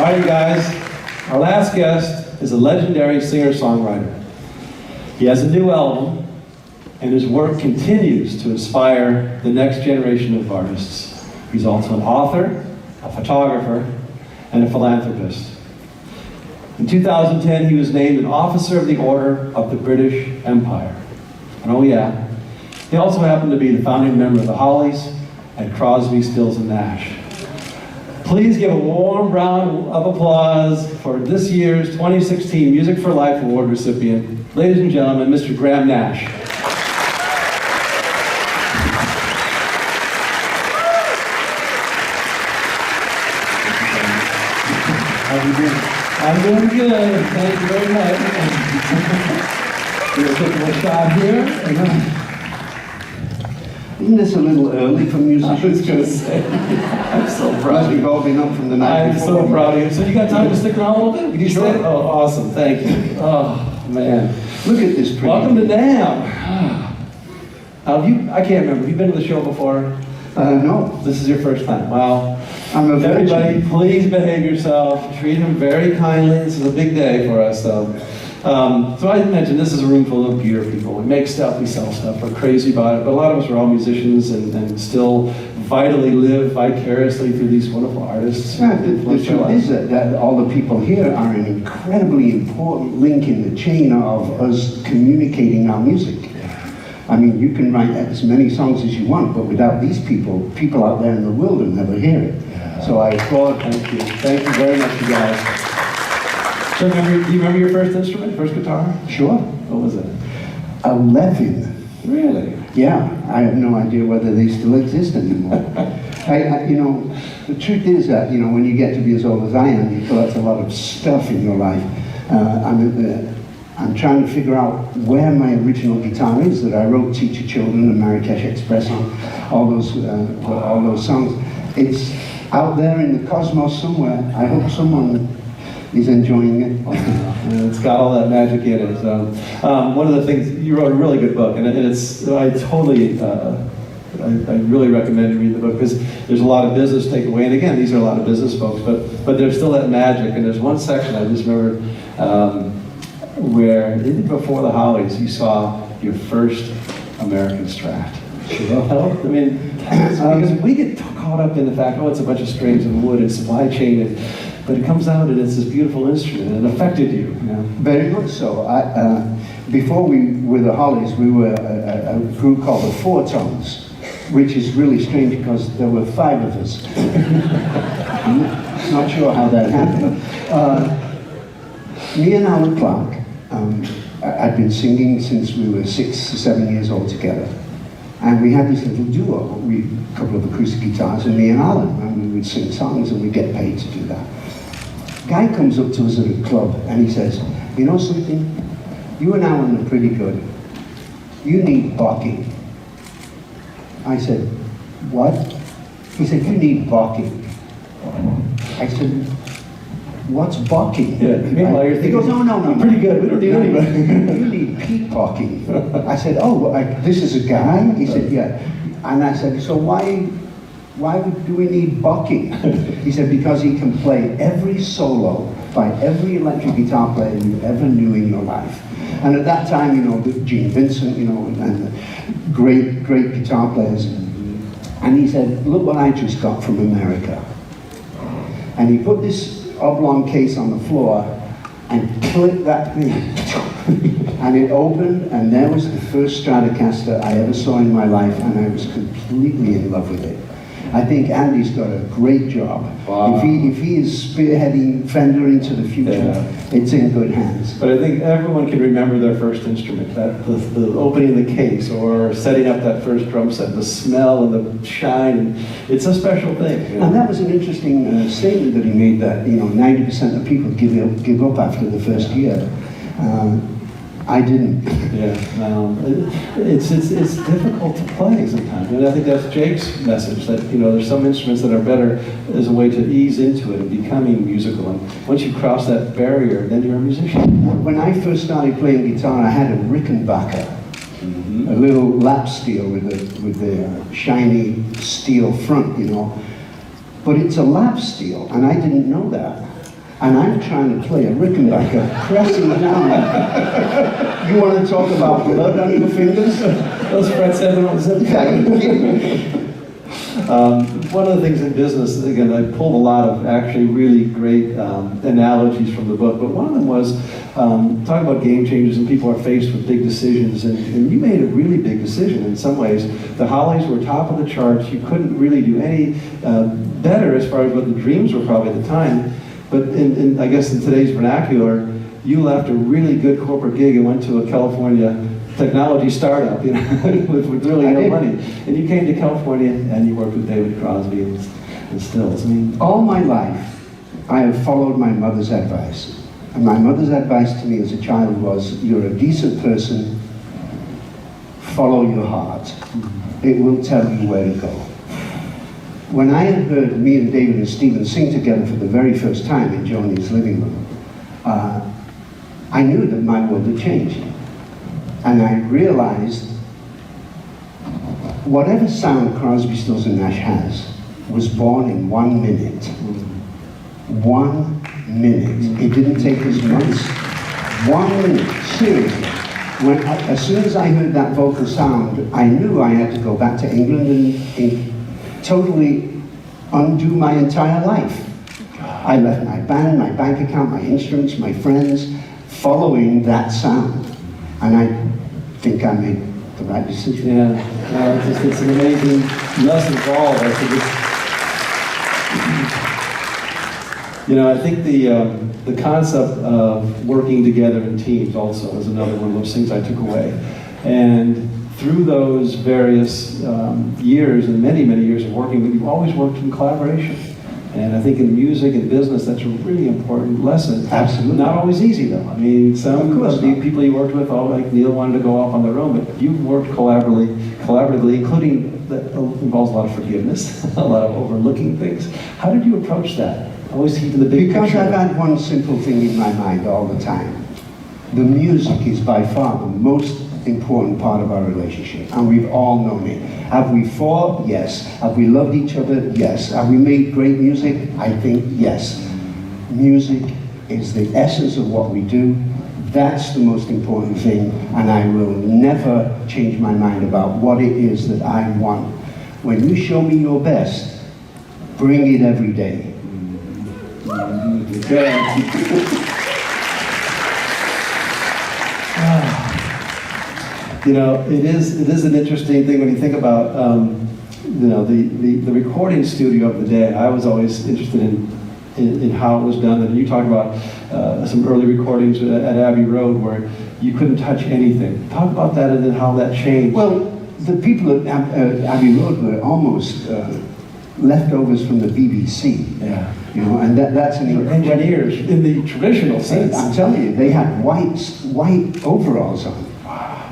All right, you guys. Our last guest is a legendary singer-songwriter. He has a new album, and his work continues to inspire the next generation of artists. He's also an author, a photographer, and a philanthropist. In 2010, he was named an Officer of the Order of the British Empire. And oh yeah, he also happened to be the founding member of the Hollies and Crosby, Stills, and Nash. Please give a warm round of applause for this year's 2016 Music for Life Award recipient, ladies and gentlemen, Mr. Graham Nash. How you doing? I'm doing good. Thank you very much. We'll take a little shot here. Isn't this a little early for musicians? I was going to say, I'm so proud of We've you. all been up from the night I'm before. so proud of you. So you got time to stick around a little bit? Can you Sure. stay? Oh, awesome. Thank you. Oh, man. Look at this pretty. Welcome to NAMM. I can't remember. Have you been to the show before? No, This is your first time. Wow. I'm a virgin. Everybody, please behave yourself. Treat him very kindly. This is a big day for us. So I mentioned this is a room full of gear people. We make stuff, we sell stuff, we're crazy about it, but a lot of us are all musicians and still vitally live vicariously through these wonderful artists. Yeah, the truth is that all the people here are an incredibly important link in the chain of us communicating our music. I mean, you can write as many songs as you want, but without these people, people out there in the world will never hear it. Yeah. So I applaud. Thank you. Thank you very much, you guys. So do you remember your first instrument, first guitar? Sure. What was it? A Levin. Really? Yeah, I have no idea whether they still exist anymore. You know, the truth is that, you know, when you get to be as old as I am, you collect a lot of stuff in your life. I'm trying to figure out where my original guitar is that I wrote Teach Your Children and Marrakesh Express on, all those songs. It's out there in the cosmos somewhere. I hope someone is enjoying it. It's got all that magic in it. So, one of the things, you wrote a really good book, and it's, I really recommend you read the book because there's a lot of business takeaway, and again, these are a lot of business folks, but there's still that magic, and there's one section I just remember where, even before the Hollies, you saw your first American Strat. I mean, because we get caught up in the fact, oh, it's a bunch of strings and wood and supply chain, but it comes out and it's this beautiful instrument, and it affected you, you know? Very much so. Before we were the Hollies, we were a group called the Four Tones, which is really strange because there were 5 of us. I'm not sure how that happened. Me and Alan Clark, I'd been singing since we were 6 or 7 years old together. And we had this little duo, a couple of acoustic guitars, and me and Alan, and we would sing songs and we'd get paid to do that. Guy comes up to us at a club and he says, you know something? You and Alan are pretty good. You need backing. I said, what? He said, you need backing. I said, what's backing? Yeah, meanwhile, you're thinking, he goes, no, I'm pretty good, we don't need anybody. You need peat backing. I said, oh, this is a guy? He said, yeah. And I said, so why do we need backing? He said, because he can play every solo by every electric guitar player you ever knew in your life. And at that time, you know, Gene Vincent, you know, and great guitar players. And he said, look what I just got from America. And he put this oblong case on the floor and clicked that thing. And it opened, and there was the first Stratocaster I ever saw in my life, and I was completely in love with it. I think Andy's got a great job. Wow. If he is spearheading Fender into the future, it's in good hands. But I think everyone can remember their first instrument, that the opening the case or setting up that first drum set, the smell and the shine. It's a special thing. You know? And that was an interesting statement that he made, that 90% of people give up after the first year. I didn't. Yeah, it's difficult to play sometimes, and I think that's Jake's message, that there's some instruments that are better as a way to ease into it and becoming musical, and once you cross that barrier, then you're a musician. When I first started playing guitar, I had a Rickenbacker, a little lap steel with the shiny steel front, but it's a lap steel, and I didn't know that. and I'm trying to play a Rickenbacker, pressing down. You want to talk about blood on your fingers? Those frets everyone said. One of the things in business, again, I pulled a lot of actually really great analogies from the book, but one of them was talking about game changers and people are faced with big decisions, and you made a really big decision in some ways. The Hollies were top of the charts. You couldn't really do any better as far as what the dreams were probably at the time, but I guess in today's vernacular, you left a really good corporate gig and went to a California technology startup, you know, with really no money. And you came to California and you worked with David Crosby and Stills. I mean, all my life, I have followed my mother's advice. And my mother's advice to me as a child was, you're a decent person, follow your heart. It will tell you where to go. When I had heard me and David and Stephen sing together for the very first time in Joni's living room, I knew that my world had changed. And I realized whatever sound Crosby, Stills and Nash has was born in 1 minute. 1 minute. It didn't take us months. 1 minute, seriously. As soon as I heard that vocal sound, I knew I had to go back to England and totally undo my entire life. I left my band, my bank account, my instruments, my friends, following that sound. And I think I made the right decision. Yeah, it's an amazing lesson for all of us. I think the concept of working together in teams also is another one of those things I took away. And through those various years, and many, many years of working, we've always worked in collaboration. And I think in music and business, that's a really important lesson. Absolutely. Not always easy, though. I mean, some of the people you worked with, like Neil wanted to go off on their own, but you've worked collaboratively, including that involves a lot of forgiveness, a lot of overlooking things. How did you approach that? Always keeping the big Because picture. I've had one simple thing in my mind all the time. The music is by far the most important part of our relationship, and we've all known it. Have we fought? Yes. Have we loved each other? Yes. Have we made great music? I think yes. Music is the essence of what we do. That's the most important thing, and I will never change my mind about what it is that I want. When you show me your best, bring it every day. It is an interesting thing when you think about the recording studio of the day. I was always interested in how it was done, and you talk about some early recordings at Abbey Road where you couldn't touch anything. Talk about that and then how that changed. Well, the people at Abbey Road were almost leftovers from the BBC. Yeah. And that's an incredible... Engineers in the traditional sense. I'm telling you, they had white overalls on.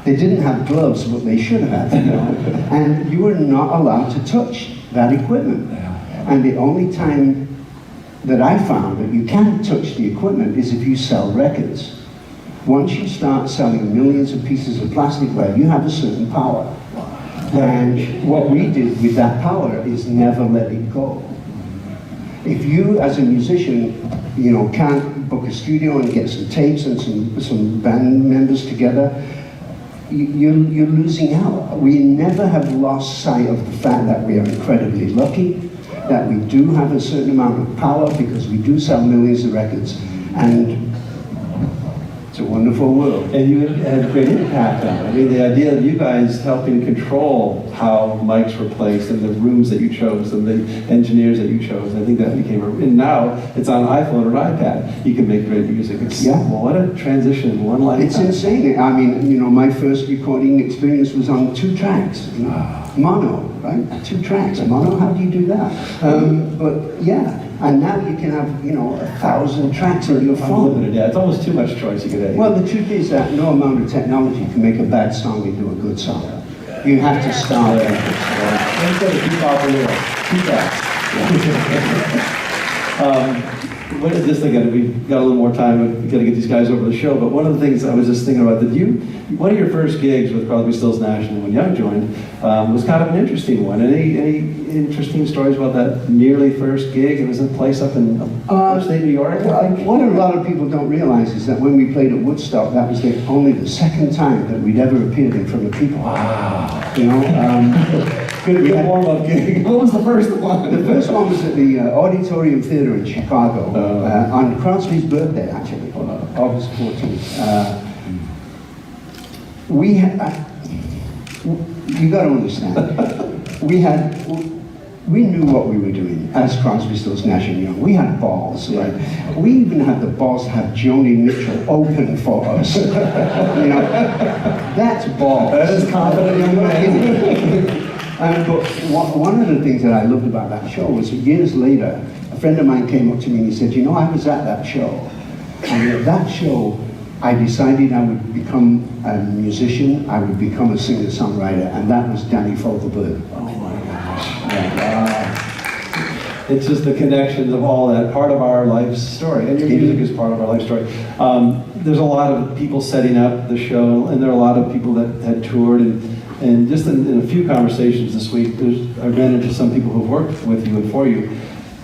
They didn't have gloves, but they should have, And you were not allowed to touch that equipment. And the only time that I found that you can touch the equipment is if you sell records. Once you start selling millions of pieces of plasticware, you have a certain power. And what we did with that power is never let it go. If you, as a musician, can't book a studio and get some tapes and some band members together, you're losing out. We never have lost sight of the fact that we are incredibly lucky, that we do have a certain amount of power because we do sell millions of records, and it's a wonderful world. And you had great impact on it. I mean, the idea of you guys helping control how mics were placed and the rooms that you chose and the engineers that you chose, I think that became and now it's on iPhone or iPad. You can make great music. Well, what a transition in one lifetime. It's insane. I mean, my first recording experience was on 2 tracks. Mono, right? 2 tracks. Mono, how do you do that? But yeah. And now you can have, 1,000 tracks on your phone. Unlimited, yeah. It's almost too much choice you could have. Well, the truth is that no amount of technology can make a bad song into a good song. You have to start with it. Instead of keep off the wheel. Keep that. just again, we've got a little more time. We've got to get these guys over the show. But one of the things I was just thinking about, one of your first gigs with Crosby, Stills, Nash, and when Young joined, was kind of an interesting one. Any interesting stories about that nearly first gig? It was a place up in upstate New York, I think. What a lot of people don't realize is that when we played at Woodstock, that was only the second time that we'd ever appeared in front of people. Wow. You know, Good warm-up gig. What was the first one? The first one was at the Auditorium Theatre in Chicago on Crosby's birthday, actually, August 14th. We had, you got to understand, we knew what we were doing as Crosby, Stills, Nash and Young. We had balls, right? We even had the balls to have Joni Mitchell open for us. You know, that's balls. That is confident young man. But one of the things that I loved about that show was years later, a friend of mine came up to me and he said, you know, I was at that show. And at that show, I decided I would become a musician, I would become a singer-songwriter, and that was Danny Fogelberg. Oh my gosh. Yeah. It's just the connections of all that, part of our life story. And your music is part of our life story. There's a lot of people setting up the show, and there are a lot of people that had toured, and just in a few conversations this week, I ran into some people who've worked with you and for you,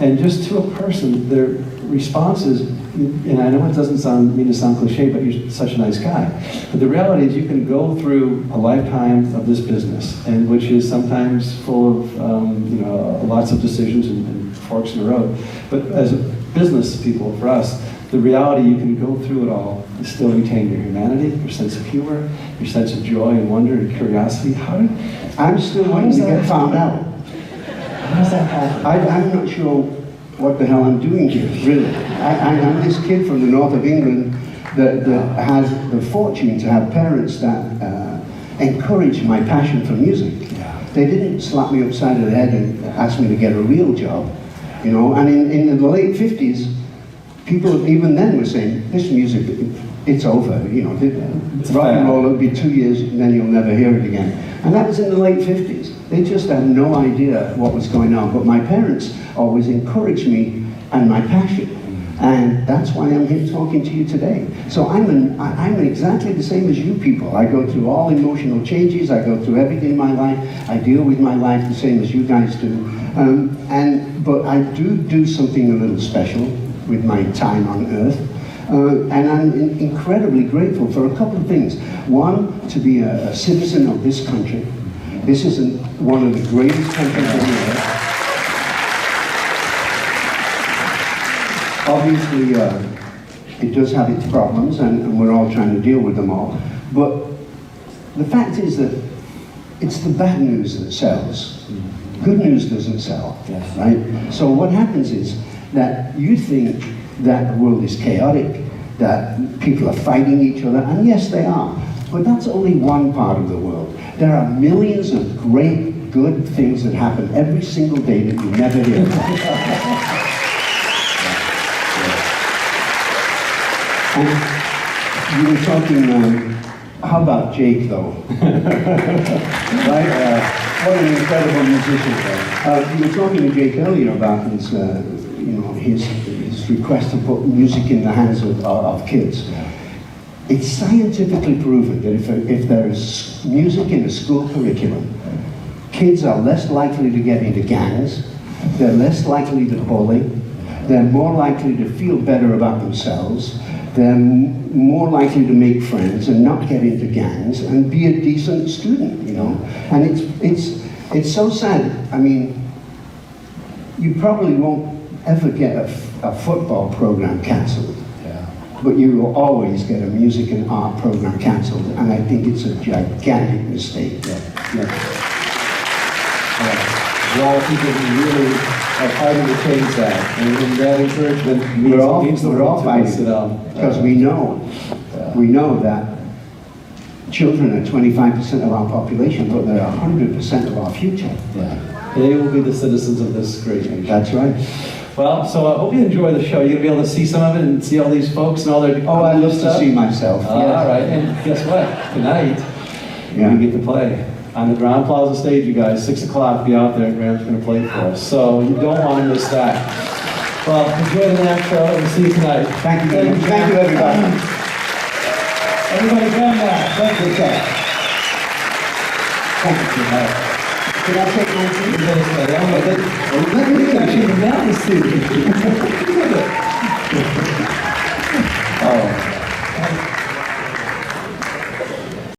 and just to a person, their responses, and I know it doesn't mean to sound cliche, but you're such a nice guy. But the reality is you can go through a lifetime of this business, and which is sometimes full of lots of decisions and forks in the road. But as a business people, for us, the reality you can go through it all and still retain your humanity, your sense of humor, your sense of joy and wonder and curiosity. I'm still waiting to get found out. How does that happen? I'm not sure what the hell I'm doing here, really. I'm this kid from the north of England that has the fortune to have parents that encourage my passion for music. Yeah. They didn't slap me upside the head and ask me to get a real job, you know. And in the late 50s, people even then were saying, this music, it's over, you know. Rock and roll, it'll be 2 years and then you'll never hear it again. And that was in the late 50s. They just had no idea what was going on. But my parents always encouraged me and my passion. And that's why I'm here talking to you today. So I'm exactly the same as you people. I go through all emotional changes. I go through everything in my life. I deal with my life the same as you guys do. But I do something a little special with my time on Earth. And I'm incredibly grateful for a couple of things. One, to be a citizen of this country. This is one of the greatest countries on the earth. Obviously, it does have its problems, and we're all trying to deal with them all. But the fact is that it's the bad news that sells. Good news doesn't sell, right? So what happens is that you think that the world is chaotic, that people are fighting each other, and yes, they are. But that's only one part of the world. There are millions of great, good things that happen every single day that you never hear about. And you were talking, how about Jake, though? Right? What an incredible musician. You were talking to Jake earlier about his request to put music in the hands of kids. It's scientifically proven that if there's music in a school curriculum, kids are less likely to get into gangs, they're less likely to bully, they're more likely to feel better about themselves, they're more likely to make friends and not get into gangs and be a decent student, you know. And it's so sad. I mean, you probably won't ever get a football program cancelled. But you will always get a music and art program cancelled, and I think it's a gigantic mistake. There are a lot of people who really are fighting to change that, and that encouragement means we're all fighting because we know that children are 25% of our population, but they're 100% of our future. They will be the citizens of this great nation. That's right. Well, so I hope you enjoy the show. You're going to be able to see some of it and see all these folks and all their I love to see myself. All right, and guess what? Tonight, we get to play on the Ground Plaza stage, you guys. 6 o'clock, be out there, and Graham's going to play for us. So you don't want to miss that. Well, enjoy the Nash show, and we'll see you tonight. Thank you very much. Thank you, everybody. Everybody, grab Nash. Thank you. Thank you. Can I take one seat? You're gonna say, oh, my goodness. Let me Actually, now the suit.